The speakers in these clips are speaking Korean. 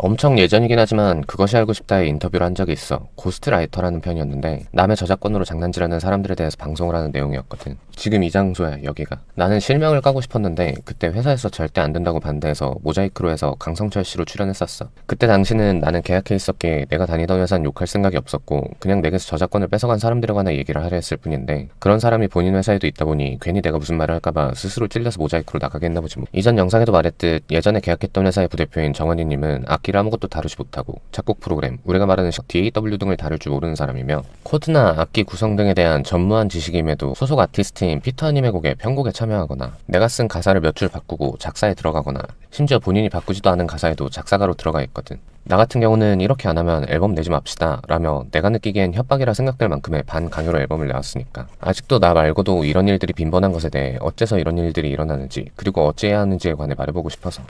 엄청 예전이긴 하지만 그것이 알고 싶다에 인터뷰를 한 적이 있어. 고스트라이터라는 편이었는데 남의 저작권으로 장난질하는 사람들에 대해서 방송을 하는 내용이었거든. 지금 이 장소야, 여기가. 나는 실명을 까고 싶었는데 그때 회사에서 절대 안 된다고 반대해서 모자이크로 해서 강성철 씨로 출연했었어. 그때 당시는 나는 계약해 있었기에 내가 다니던 회사는 욕할 생각이 없었고 그냥 내게서 저작권을 뺏어간 사람들에 관한 얘기를 하려 했을 뿐인데 그런 사람이 본인 회사에도 있다 보니 괜히 내가 무슨 말을 할까봐 스스로 찔려서 모자이크로 나가게 했나 보지 뭐. 이전 영상에도 말했듯 예전에 계약했던 회사의 부대표인 정원희님은 악기를 아무것도 다루지 못하고 작곡 프로그램, 우리가 말하는 DAW 등을 다룰 줄 모르는 사람이며 코드나 악기 구성 등에 대한 전무한 지식임에도 소속 아티스트인 피터님의 곡에 편곡에 참여하거나 내가 쓴 가사를 몇 줄 바꾸고 작사에 들어가거나 심지어 본인이 바꾸지도 않은 가사에도 작사가로 들어가 있거든. 나 같은 경우는 이렇게 안 하면 앨범 내지 맙시다 라며 내가 느끼기엔 협박이라 생각될 만큼의 반강요로 앨범을 내왔으니까. 아직도 나 말고도 이런 일들이 빈번한 것에 대해 어째서 이런 일들이 일어나는지 그리고 어찌해야 하는지에 관해 말해보고 싶어서.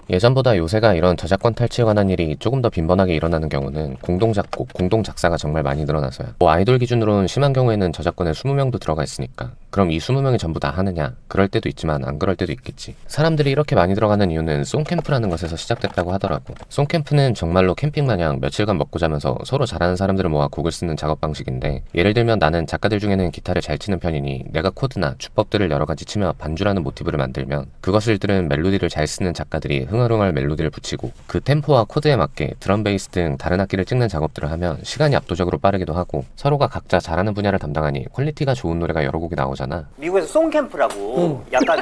예전보다 요새가 이런 저작권 탈취에 관한 일이 조금 더 빈번하게 일어나는 경우는 공동작곡, 공동작사가 정말 많이 늘어나서야. 뭐 아이돌 기준으로는 심한 경우에는 저작권에 20명도 들어가 있으니까 그럼 이 20명이 전부 다 하느냐? 그럴 때도 있지만 안 그럴 때도 있겠지. 사람들이 이렇게 많이 들어가는 이유는 송캠프라는 것에서 시작됐다고 하더라고. 송캠프는 정말로 캠핑 마냥 며칠간 먹고 자면서 서로 잘하는 사람들을 모아 곡을 쓰는 작업 방식인데, 예를 들면 나는 작가들 중에는 기타를 잘 치는 편이니 내가 코드나 주법들을 여러 가지 치며 반주라는 모티브를 만들면 그것을 들은 멜로디를 잘 쓰는 작가들이 흥얼흥얼 멜로디를 붙이고 그 템포와 코드에 맞게 드럼 베이스 등 다른 악기를 찍는 작업들을 하면 시간이 압도적으로 빠르기도 하고 서로가 각자 잘하는 분야를 담당하니 퀄리티가 좋은 노래가 여러 곡이 나오잖아. 미국에서 송캠프라고 약간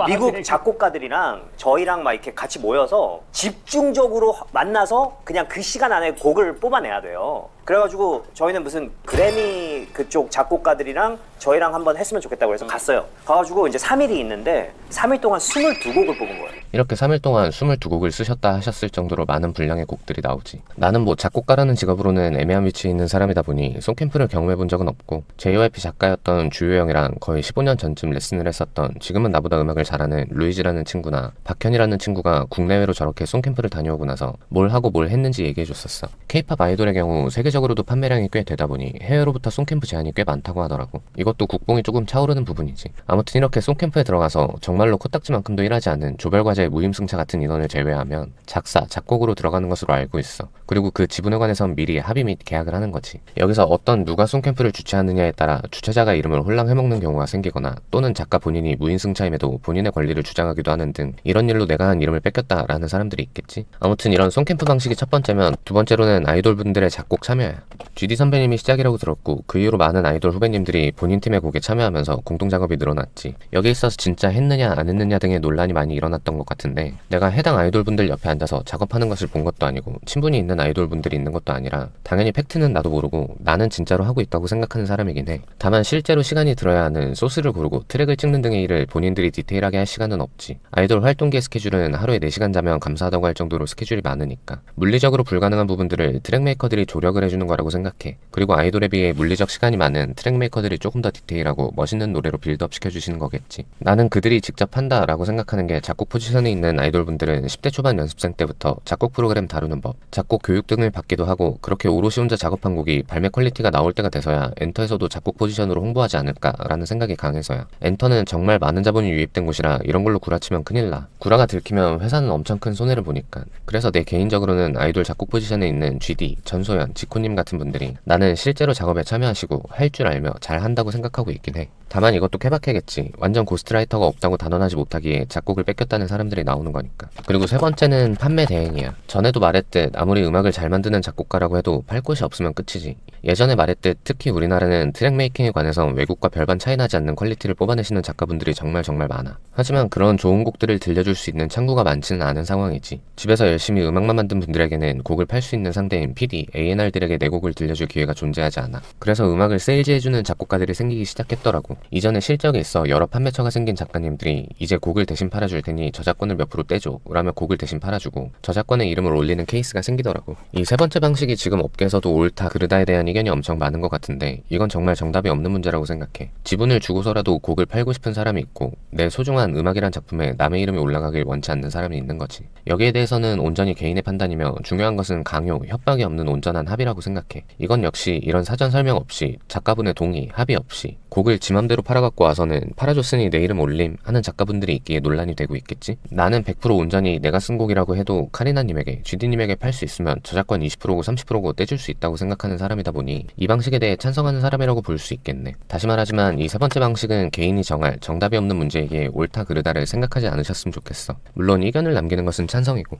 미국 작곡가들이랑 저희랑 막 이렇게 같이 모여서 집중적으로 만나서 그냥 그 시간 안에 곡을 뽑아내야 돼요. 그래가지고 저희는 무슨 그래미 그쪽 작곡가들이랑 저희랑 한번 했으면 좋겠다고 해서 갔어요. 가가지고 이제 3일이 있는데 3일 동안 22곡을 뽑은 거예요. 이렇게 3일 동안 22곡을 쓰셨다 하셨을 정도로 많은 분량의 곡들이 나오지. 나는 뭐 작곡가라는 직업으로는 애매한 위치에 있는 사람이다 보니 송캠프를 경험해 본 적은 없고 JYP 작가였던 주효 형이랑 거의 15년 전쯤 레슨을 했었던 지금은 나보다 음악을 잘하는 루이지라는 친구나 박현이라는 친구가 국내외로 저렇게 송캠프를 다녀오고 나서 뭘 하고 뭘 했는지 얘기해 줬었어. K-팝 아이돌의 경우 세계적으로도 판매량이 꽤 되다 보니 해외로부터 송캠프 제안이 꽤 많다고 하더라고. 이것도 국뽕이 조금 차오르는 부분이지. 아무튼 이렇게 송캠프에 들어가서 정말로 코딱지만큼도 일하지 않는 조별과제 무임승차 같은 인원을 제외하면 작사, 작곡으로 들어가는 것으로 알고 있어. 그리고 그 지분에 관해선 미리 합의 및 계약을 하는 거지. 여기서 어떤 누가 송캠프를 주최하느냐에 따라 주최자가 이름을 홀랑 해먹는 경우가 생기거나 또는 작가 본인이 무임승차임에도 본인의 권리를 주장하기도 하는 등 이런 일로 내가 한 이름을 뺏겼다라는 사람들이 있겠지. 아무튼 이런 송캠프 방식이 첫 번째면, 두 번째로는 아이돌분들의 작곡 참여야. GD 선배님이 시작이라고 들었고 그 이후로 많은 아이돌 후배님들이 본인 팀의 곡에 참여하면서 공동작업이 늘어났지. 여기에 있어서 진짜 했느냐 안 했느냐 등의 논란이 많이 일어났던 것 같은데, 내가 해당 아이돌분들 옆에 앉아서 작업하는 것을 본 것도 아니고 친분이 있는 아이돌분들이 있는 것도 아니라 당연히 팩트는 나도 모르고 나는 진짜로 하고 있다고 생각하는 사람이긴 해. 다만 실제로 시간이 들어야 하는 소스를 고르고 트랙을 찍는 등의 일을 본인들이 디테일하게 할 시간은 없지. 아이돌 활동기의 스케줄은 하루에 4시간 자면 감사하다고 할 정도로 스케줄이 많으니까 물리적으로 불가능한 부분들을 트랙 메이커들이 조력을 해주는 거라고 생각해. 그리고 아이돌에 비해 물리적 시간이 많은 트랙 메이커들이 조금 더 디테일하고 멋있는 노래로 빌드업 시켜주시는 거겠지. 나는 그들이 직접 한다라고 생각하는 게, 작곡 포지션에 있는 아이돌분들은 10대 초반 연습생 때부터 작곡 프로그램 다루는 법, 작곡 교육 등을 받기도 하고 그렇게 오롯이 혼자 작업한 곡이 발매 퀄리티가 나올 때가 돼서야 엔터에서도 작곡 포지션으로 홍보하지 않을까라는 생각이 강해서야. 엔터는 정말 많은 자본이 유입된 곳이라 이런 걸로 구라치면 큰일 나. 구라가 들키면 회사는 엄청 큰 손해를 보니까. 그래서 내 개인적으로는 아이돌 작곡 포지션에 있는 GD, 전소연, 지코님 같은 분들이 나는 실제로 작업에 참여하시고 할 줄 알며 잘 한다고 생각하고 있긴 해. 다만 이것도 케바케겠지. 완전 고스트라이터가 없다고 단언하지 못하기에 작곡을 뺏겼다는 사람들이 나오는 거니까. 그리고 세 번째는 판매 대행이야. 전에도 말했듯 아무리 음악을 잘 만드는 작곡가라고 해도 팔 곳이 없으면 끝이지. 예전에 말했듯 특히 우리나라는 트랙 메이킹에 관해선 외국과 별반 차이 나지 않는 퀄리티를 뽑아내시는 작가분들이 정말 많아. 하지만 그런 좋은 곡들을 들려줄 수 있는 창구가 많지는 않은 상황이지. 집에서 열심히 음악만 만든 분들에게는 곡을 팔 수 있는 상대인 PD, A&R들에게 내 곡을 들려줄 기회가 존재하지 않아. 그래서 음악을 세일즈해주는 작곡가들이 생기기 시작했더라고. 이전에 실적에 있어 여러 판매처가 생긴 작가님들이 이제 곡을 대신 팔아줄 테니 저작권을 몇 프로 떼줘 라며 곡을 대신 팔아주고 저작권의 이름을 올리는 케이스가 생기더라고. 이 세 번째 방식이 지금 업계에서도 옳다 그르다에 대한 의견이 엄청 많은 것 같은데, 이건 정말 정답이 없는 문제라고 생각해. 지분을 주고서라도 곡을 팔고 싶은 사람이 있고 내 소중한 음악이란 작품에 남의 이름이 올라가길 원치 않는 사람이 있는 거지. 여기에 대해서는 온전히 개인의 판단이며 중요한 것은 강요, 협박이 없는 온전한 합의라고 생각해. 이건 역시 이런 사전 설명 없이 작가분의 동의, 합의 없이 곡을 지 맘대로 대로 팔아갖고 와서는 팔아줬으니 내 이름 올림 하는 작가분들이 있기에 논란이 되고 있겠지? 나는 100% 온전히 내가 쓴 곡이라고 해도 카리나님에게, GD님에게 팔 수 있으면 저작권 20%고 30%고 떼줄 수 있다고 생각하는 사람이다 보니 이 방식에 대해 찬성하는 사람이라고 볼 수 있겠네. 다시 말하지만 이 세 번째 방식은 개인이 정할 정답이 없는 문제이기에 옳다 그르다를 생각하지 않으셨으면 좋겠어. 물론 의견을 남기는 것은 찬성이고.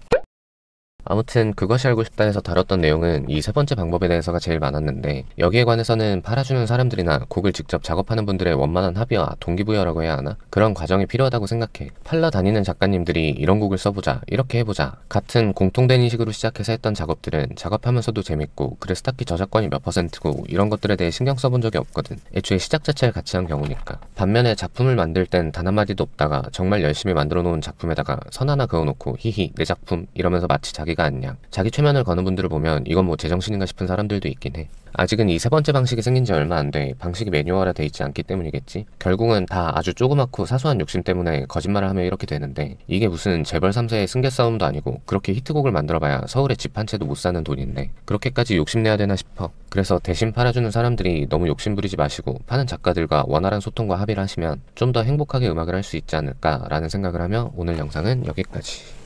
아무튼 그것이 알고 싶다 해서 다뤘던 내용은 이 세 번째 방법에 대해서가 제일 많았는데, 여기에 관해서는 팔아주는 사람들이나 곡을 직접 작업하는 분들의 원만한 합의와 동기부여라고 해야 하나? 그런 과정이 필요하다고 생각해. 팔러 다니는 작가님들이 이런 곡을 써보자, 이렇게 해보자 같은 공통된 인식으로 시작해서 했던 작업들은 작업하면서도 재밌고, 그래서 딱히 저작권이 몇 %고 이런 것들에 대해 신경 써본 적이 없거든. 애초에 시작 자체를 같이 한 경우니까. 반면에 작품을 만들 땐 단 한마디도 없다가 정말 열심히 만들어 놓은 작품에다가 선 하나 그어놓고 히히 내 작품 이러면서 마치 자기가 안녕, 자기 최면을 거는 분들을 보면 이건 뭐 제정신인가 싶은 사람들도 있긴 해. 아직은 이 세 번째 방식이 생긴 지 얼마 안 돼 방식이 매뉴얼화 돼 있지 않기 때문이겠지. 결국은 다 아주 조그맣고 사소한 욕심 때문에 거짓말을 하며 이렇게 되는데, 이게 무슨 재벌 3세의 승계 싸움도 아니고 그렇게 히트곡을 만들어봐야 서울에 집 한 채도 못 사는 돈인데 그렇게까지 욕심내야 되나 싶어. 그래서 대신 팔아주는 사람들이 너무 욕심 부리지 마시고 파는 작가들과 원활한 소통과 합의를 하시면 좀 더 행복하게 음악을 할 수 있지 않을까 라는 생각을 하며 오늘 영상은 여기까지.